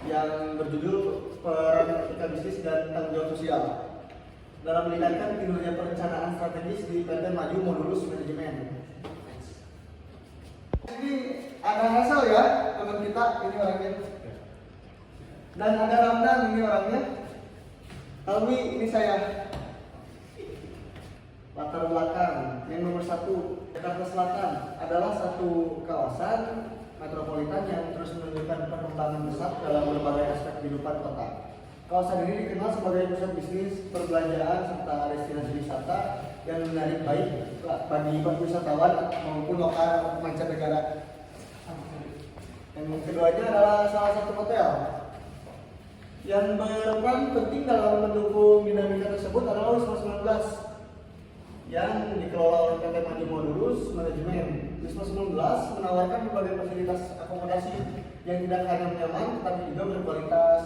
yang berjudul Peran Etika Bisnis dan Tanggung Jawab Sosial dalam meningkatkan kinerja perencanaan strategis di PT Maju Modulus Manajemen. Ini ada Hasil ya, teman kita ini orangnya. Dan ada Ramdan ini orangnya. Alwi ini saya. Latar belakang yang nomor 1, Jakarta Selatan adalah satu kawasan metropolitan yang terus menunjukkan perkembangan besar dalam berbagai aspek kehidupan kota. Kawasan ini dikenal sebagai pusat bisnis, perbelanjaan, serta destinasi wisata yang menarik baik bagi wisatawan maupun lokal mancanegara. Yang keduanya adalah salah satu hotel yang berperan penting dalam mendukung dinamika tersebut adalah Wisma 19 yang dikelola oleh PT Maju Modulus Manajemen. Wisma 19 menawarkan berbagai fasilitas akomodasi yang tidak hanya nyaman tetapi juga berkualitas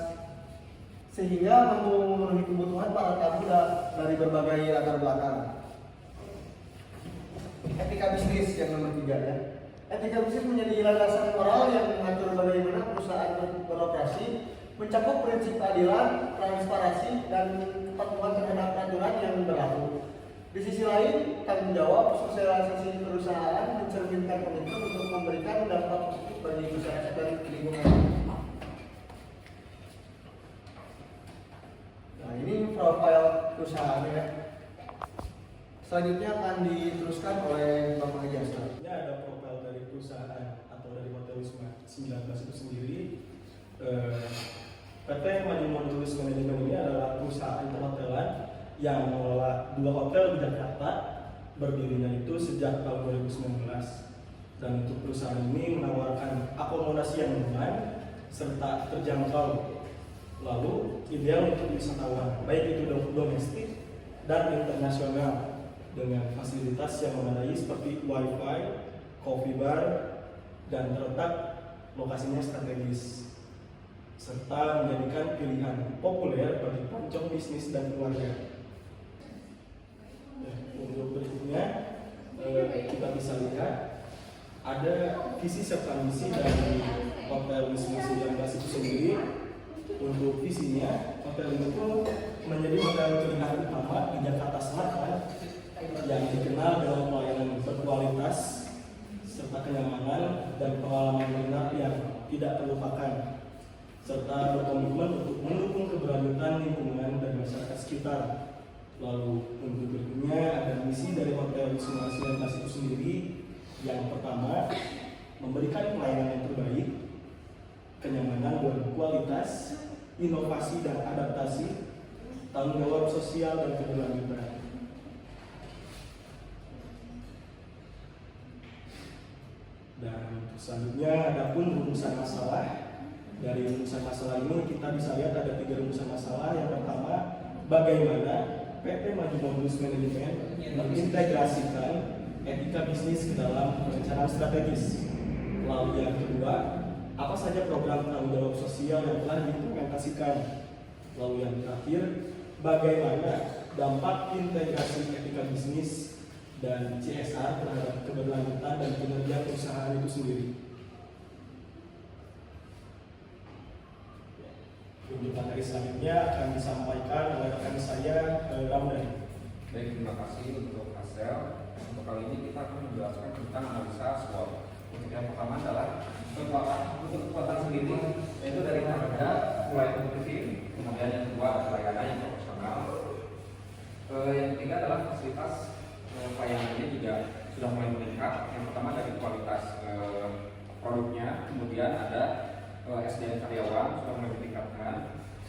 sehingga mampu memenuhi kebutuhan para tamu dari berbagai latar belakang. Etika bisnis yang nomor 3 ya. Etika bisnis menjadi landasan moral yang mengatur bagaimana perusahaan beroperasi, mencakup prinsip keadilan, transparansi, dan kepatuhan terhadap peraturan yang berlaku. Di sisi lain, tanggung jawab sosialisasi perusahaan mencerminkan komitmen untuk memberikan dampak positif bagi masyarakat dan lingkungan. Nah, ini profil perusahaannya. Selanjutnya akan diteruskan oleh Bapak Haji Asrar. Ini ada profil dari perusahaan atau dari Hotel Wisma 19 itu sendiri. PT Maju Modulus Manajemen ini adalah perusahaan perhotelan yang mengelola 2 hotel di Jakarta, berdirinya itu sejak tahun 2019. Dan untuk perusahaan ini menawarkan akomodasi yang nyaman serta terjangkau, lalu ideal untuk wisatawan, baik itu domestik dan internasional, dengan fasilitas yang memadai seperti wifi, coffee bar, dan terletak lokasinya strategis, serta menjadikan pilihan populer bagi pelancong bisnis dan keluarga. Untuk berikutnya kita bisa lihat ada visi serta misi dari Hotel Wisma 19 itu sendiri. Untuk visinya, hotel itu menjadi hotel pilihan utama di Jakarta Selatan yang dikenal dengan pelayanan berkualitas serta kenyamanan dan pengalaman menyenangkan yang tidak terlupakan, serta berkomitmen untuk mendukung keberlanjutan lingkungan dan masyarakat sekitar. Lalu untuk berikutnya ada misi dari Hotel Wisma 19 itu sendiri. Yang pertama, memberikan pelayanan yang terbaik, kenyamanan dan kualitas, inovasi dan adaptasi, tanggung jawab sosial dan keberlanjutan. Dan selanjutnya ada pun rumusan masalah. Dari rumusan masalah ini kita bisa lihat ada 3 rumusan masalah. Yang pertama, bagaimana PT Maju Modulus Manajemen mengintegrasikan etika bisnis ke dalam perencanaan strategis. Lalu yang kedua, apa saja program tanggung jawab sosial yang telah diimplementasikan. Lalu yang terakhir, bagaimana dampak integrasi etika bisnis dan CSR terhadap keberlanjutan dan kinerja perusahaan itu sendiri. Untuk materi selanjutnya akan disampaikan oleh rekan saya, Ramdan. Baik, terima kasih untuk Hasil. Untuk kali ini kita akan menjelaskan tentang analisa SWOT. Untuk yang pertama adalah untuk kekuatan sendiri, yaitu dari harga mulai kompetitif, kemudian yang kedua adalah layanan yang profesional. Yang ketiga adalah fasilitas pelayanannya juga sudah mulai meningkat. Yang pertama dari kualitas produknya, kemudian ada SDM karyawan sudah mulai ditingkatkan.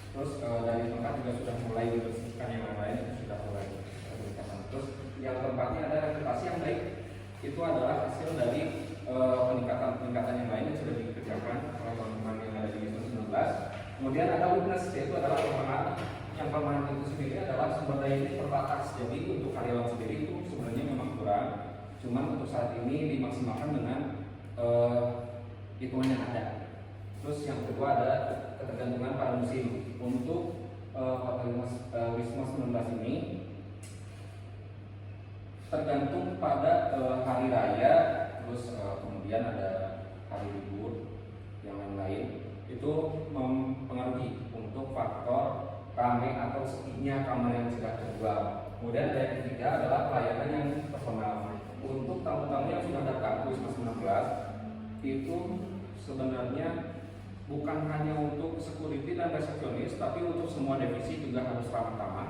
Terus dari tempat juga sudah mulai dibersihkan, yang lain sudah mulai ditingkatkan. Terus yang keempatnya ada reputasi yang baik. Itu adalah hasil dari peningkatan yang lain yang sudah dikerjakan oleh teman-teman yang ada di Wisma 19. Kemudian ada weakness, yaitu adalah kelemahan. Yang kelemahan itu sendiri adalah sumber daya ini terbatas. Jadi untuk karyawan sendiri itu sebenarnya memang kurang. Cuman untuk saat ini dimaksimalkan dengan hitungan yang ada. Terus yang kedua ada ketergantungan pada musim. Untuk Hotel Wisma 19 ini tergantung pada hari raya, terus kemudian ada hari libur yang lain-lain. itu mempengaruhi untuk faktor ramai atau sepinya kamar yang sudah terjual. Kemudian ada yang ketiga adalah pelayanan yang personal. Untuk tamu-tamu yang sudah datang ke Wisma 19 itu sebenarnya bukan hanya untuk security dan resepsionis, tapi untuk semua divisi juga harus ramah-tamah.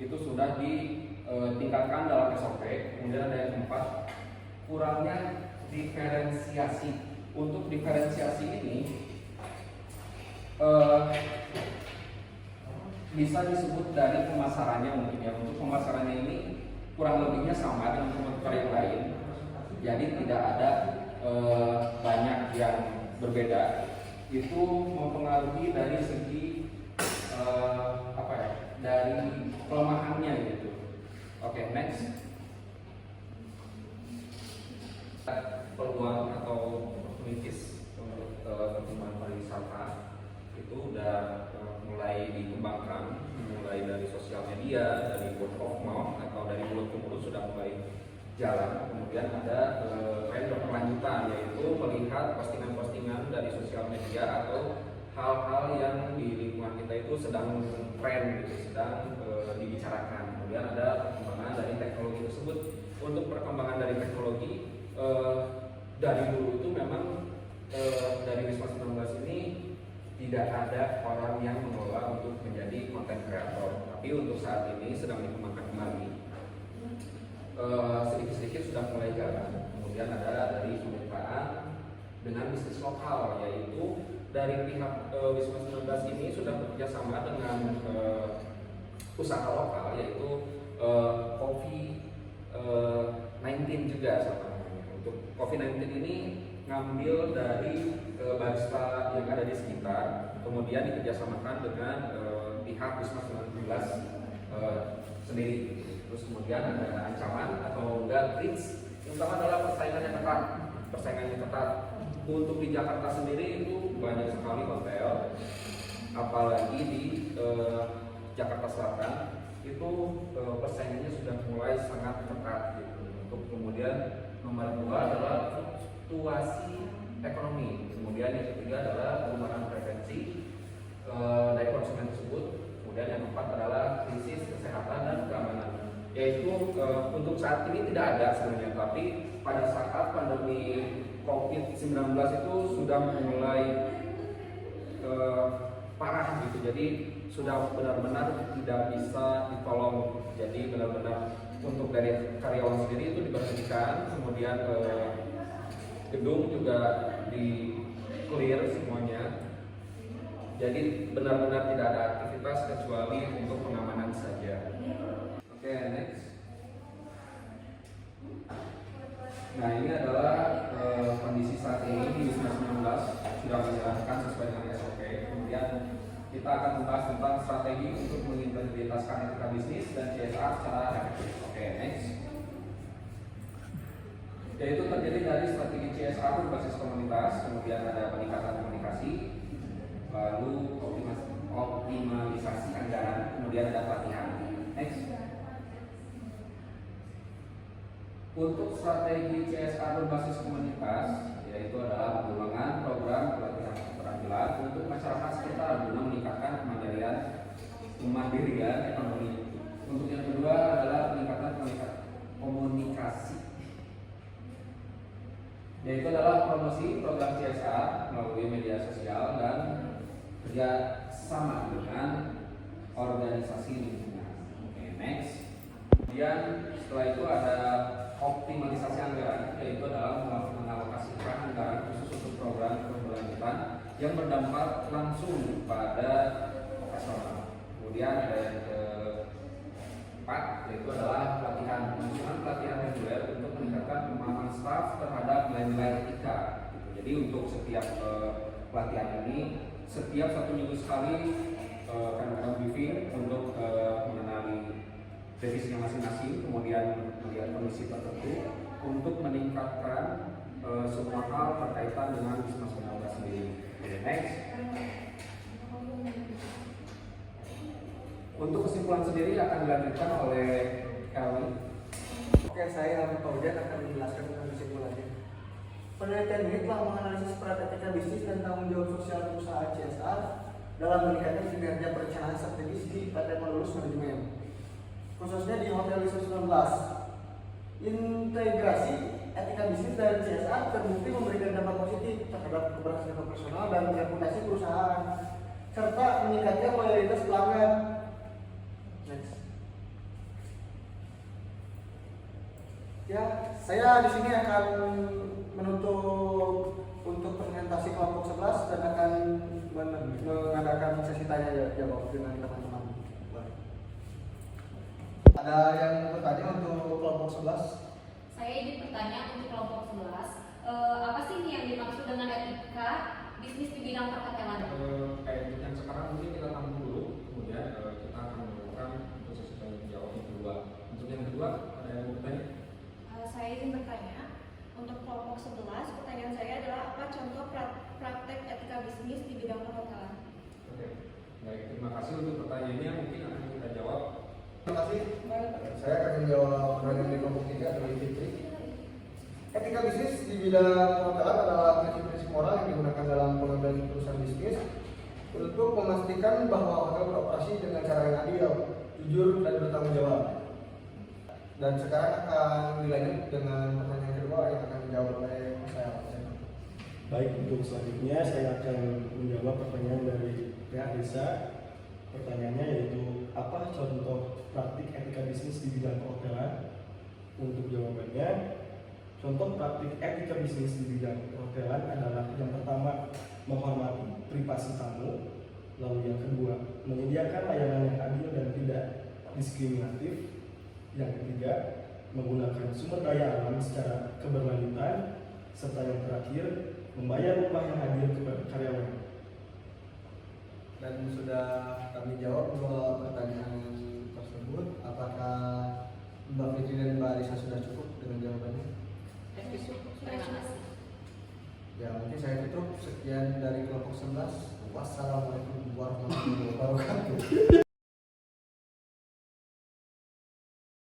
Itu sudah ditingkatkan dalam SOP. Kemudian ada yang keempat, kurangnya diferensiasi. Untuk diferensiasi ini bisa disebut dari pemasarannya mungkin ya. Untuk pemasarannya ini kurang lebihnya sama dengan tempat yang lain. Jadi tidak ada banyak yang berbeda. Itu mempengaruhi dari segi dari kelemahannya gitu. Oke, next. Peluang atau opportunities untuk pertumbuhan pariwisata itu udah mulai dikembangkan, mulai dari sosial media, dari word of mouth atau dari mulut ke mulut sudah mulai jalan. Kemudian ada tren berkelanjutan, yaitu melihat postingan-postingan dari sosial media atau hal-hal yang di lingkungan kita itu sedang tren gitu, sedang dibicarakan. Kemudian ada perkembangan dari teknologi tersebut. Untuk perkembangan dari teknologi dari dulu itu memang dari Wisma 19 ini tidak ada orang yang mengelola untuk menjadi konten kreator, tapi untuk saat ini sedang dikembangkan kembali. Sedikit-sedikit sudah mulai jalan. Kemudian ada dari kemitraan dengan bisnis lokal, yaitu dari pihak Wisma 19 ini sudah bekerja sama dengan usaha lokal, yaitu COVID-19 juga sama. Untuk COVID-19 ini ngambil dari barista yang ada di sekitar, kemudian dikerjasamakan dengan pihak Wisma 19 sendiri. Terus kemudian ada ancaman atau enggak risks. Yang pertama adalah persaingan yang ketat. Persaingan yang ketat. Untuk di Jakarta sendiri itu banyak sekali hotel, apalagi di Jakarta Selatan itu persaingannya sudah mulai sangat ketat gitu. Untuk kemudian nomor 2 adalah fluktuasi ekonomi. Kemudian yang ketiga adalah perubahan preferensi dari konsumen tersebut. Kemudian yang keempat adalah krisis kesehatan dan keamanan. Yaitu untuk saat ini tidak ada sebenarnya, tapi pada saat pandemi COVID-19 itu sudah mulai parah gitu. Jadi sudah benar-benar tidak bisa ditolong. Jadi benar-benar untuk dari karyawan sendiri itu diberhentikan, kemudian gedung juga di clear semuanya. Jadi benar-benar tidak ada aktivitas kecuali untuk pengamanan saja. Oke, next. Nah, ini adalah kondisi saat ini di Wisma 19 sudah menjalankan sesuai dengan SOP. Kemudian kita akan membahas tentang strategi untuk mengintegrasikan etika bisnis dan CSR secara efektif. Oke, next. Yaitu terdiri dari strategi CSR berbasis komunitas, kemudian ada peningkatan komunikasi, lalu optimalisasi anggaran, kemudian ada pelatihan. Next. Untuk strategi CSR berbasis komunitas, yaitu adalah pengembangan program pelatihan keterampilan untuk masyarakat sekitar guna meningkatkan kemandirian ekonomi. Untuk yang kedua adalah peningkatan komunikasi, yaitu adalah promosi program CSR melalui media sosial dan kerja sama dengan organisasi lingkungan. Oke, next. Kemudian setelah itu ada optimalisasi anggaran, yaitu adalah mengalokasikan anggaran khusus untuk program berkelanjutan yang berdampak langsung pada operasional. Kemudian ada yang keempat, yaitu adalah pelatihan, penyusunan pelatihan reguler untuk meningkatkan pemahaman staf terhadap nilai-nilai etika. Jadi untuk setiap pelatihan ini, setiap 1 minggu sekali kadang-kadang briefing untuk mengenali divisinya masing-masing, kemudian melihat kondisi tertentu untuk meningkatkan semua hal berkaitan dengan Wisma 19 sendiri. Next. Untuk kesimpulan sendiri akan dilanjutkan oleh Kelly. Oke, saya Ahmad Paujan akan menjelaskan tentang kesimpulannya. Penelitian ini telah menganalisis peran etika bisnis dan tanggung jawab sosial perusahaan CSR dalam meningkatkan kinerja perencanaan strategis di PTN Lulus Manajemen, khususnya di Hotel Wisma 19. Integrasi etika bisnis dan CSR terbukti memberikan dampak positif terhadap keberhasilan operasional dan reputasi perusahaan, serta meningkatkan loyalitas pelanggan. Next. Ya, saya di sini akan menutup untuk presentasi kelompok 11 dan akan mengadakan sesi tanya jawab dengan teman-teman. Ada yang mau bertanya untuk kelompok 11? Saya ingin bertanya untuk kelompok 11, apa sih ini yang dimaksud dengan etika bisnis di bidang perhotelan? Kayak yang sekarang mungkin kita tampung dulu, kemudian kita akan melakukan untuk sesi tanya jawab yang kedua. Untuk yang kedua, ada yang mau bertanya? Saya izin bertanya, untuk kelompok 11, pertanyaan saya adalah apa contoh praktek etika bisnis di bidang perhotelan? Oke, baik, terima kasih untuk pertanyaannya, mungkin akan kita jawab. Terima kasih. Saya akan menjawab pertanyaan di kelompok 3 dari Fitri. Etika bisnis di bidang perhotelan adalah prinsip-prinsip moral yang digunakan dalam pengambilan keputusan bisnis untuk memastikan bahwa hotel beroperasi dengan cara yang adil, jujur, dan bertanggung jawab. Dan sekarang akan dilanjut dengan pertanyaan kedua yang akan dijawab oleh saya. Baik, untuk selanjutnya saya akan menjawab pertanyaan dari pihak desa. Pertanyaannya yaitu apa contoh praktik etika bisnis di bidang perhotelan? Untuk jawabannya, contoh praktik etika bisnis di bidang perhotelan adalah yang pertama, menghormati privasi tamu. Lalu yang kedua, menyediakan layanan yang adil dan tidak diskriminatif. Yang ketiga, menggunakan sumber daya alam secara keberlanjutan. Serta yang terakhir, membayar upah yang adil kepada karyawan. Dan sudah kami jawab dua pertanyaan tersebut. Apakah Mbak Fitri dan Mbak Arisa sudah cukup dengan jawabannya? Terima kasih. Ya, mungkin saya tutup. Sekian dari kelompok 11. Wassalamualaikum warahmatullahi wabarakatuh.